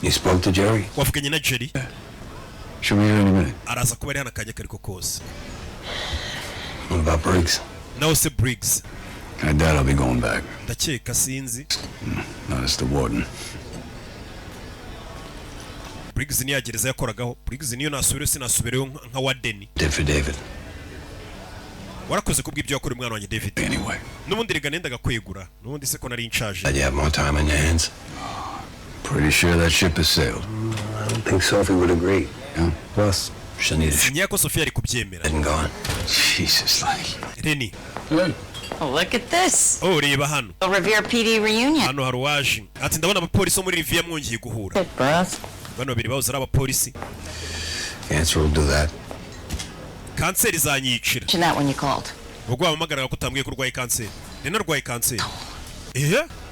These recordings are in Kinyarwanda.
You spoke to Jerry? wavuganye na Jerry? Should we hear in a minute? Araza kuba ari hano akanya kariko kose. What about Briggs? Nawe se Briggs? I doubt I'll be going back. Ndakeka sinzi. No, it's the warden. Briggs niyo yagereza yakoragaho. Briggs niyo nasubire sinasubireyo nka warden. David. Warakoze kubw'ibyo yakoreye umwana wanjye David. Anyway. N'ubundi rega nendaga kwegura. N'ubundi se ko nari incharge. Did you have more time on your hands? Pretty sure that ship has sailed. I don't think Sophie would agree. Yeah. Plus, she needed Sinya ko Sophie ari kubyemera. and gone. Jesus, like. Reni. Hey. Oh, look at this. Oh, reba hano. A Revere PD reunion. Hano hari uwaje. Ati ndabona abapolisi bo muri Riviera mwongeye guhura. Good, bros. Bano babiri bahoze ari abapolisi. Cancer will do that. Kanseri izanyicira. Mention that when you called. Ubwo wamagaraga ko utambwiye ko urwaye kanseri. Nena urwaye kanseri.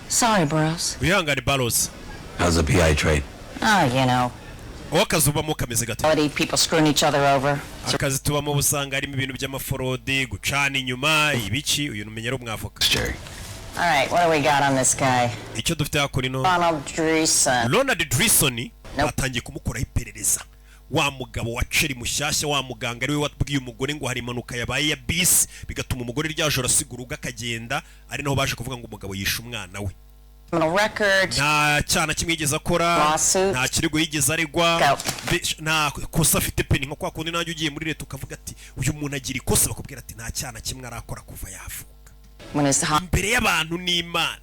Sorry, bros. Wihangane Barros. How's the PI trade? Oh, you know. Akazi ubamo kameze gate. People screwing each other over. Akazi tubamo busanga harimo ibintu by'amaforode, gucana inyuma, ibiki, uyu numenyero mwavoka. Jerry. All right, what do we got on this guy? Icyo dufite hako rino. Ronald Dreesen. Ronald Dreesen batangiye kumukoraho iperereza. Wa mugabo wa Cherry mushyashya wa muganga ari we wabwiye umugore ngo hari impanuka yabaye ya bisi bigatuma umugore ryajoro asiguruga akagenda ari naho baje kuvuga ngo umugabo yishe umwana we. Nta cyana kimwe yigeze akora, nta kirego yigeze aregwa, nta kosa afite peni nko kwa kundi nanjye ugiye muri leta ukavuga ati uyu muntu agira ikosa bakubwira ati nta cyana kimwe arakora kuva yavuka. Imbere y'abantu n'Imana.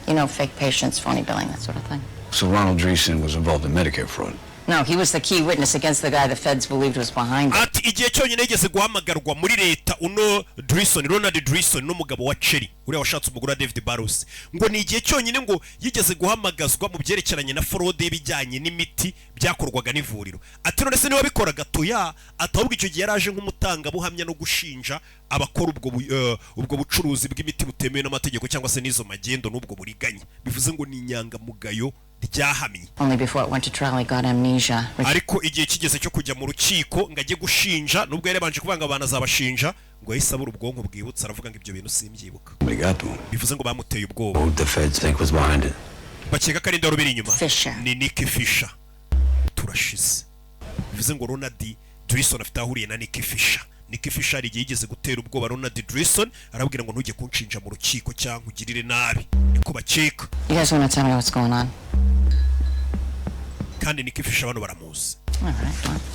You know, fake patients, phony billing, that sort of thing. So Ronald Dreesen was involved in Medicare fraud. No, he was the key witness against the guy the feds believed was behind it. Ati igihe cyonyine yigeze guhamagarwa muri leta uno Dreesen, Ronald Dreesen n'umugabo wa Cherry uriya washatse umugore wa David Barros ngo ni igihe cyonyine ngo yigeze guhamagazwa mu byerekeranye na fraude y'ibijyanye n'imiti byakorwaga n'ivuriro. Ati none se niwe wabikoraga toya atahubwo icyo gihe yaraje nk'umutanga buhamya no gushinja abakora ubwo bucuruzi bw'imiti butemewe n'amategeko cyangwa se n'izo magendo n'ubwo buriganya. Bivuze ngo ni inyangamugayo ryahamye. Only before it went to trial he got amnesia. Ariko igihe kigeze cyo kujya mu rukiko ngajye gushinja nubwo yarebanje kuvanga abantu azabashinja ngo yisabura ubwonko bwibutsa aravuga ngo ibyo bintu simbyibuka. Bivuze ngo bamuteye ubwoba. Who the feds think was behind it? Bakeka kandi ndaro inyuma. Ni Nick Fisher. Turashize. Bivuze ngo Ronald Dreesen afite ahuriye na Nick Fisher. Nick Fisher igihe yigeze gutera ubwoba Ronald Dreesen arabwira ngo ntujye kunshinja mu rukiko cyangwa ugirire nabi. Niko bakeka. You guys want to tell me what's going on? Kandi Nick Fisher abantu baramuzi. All right.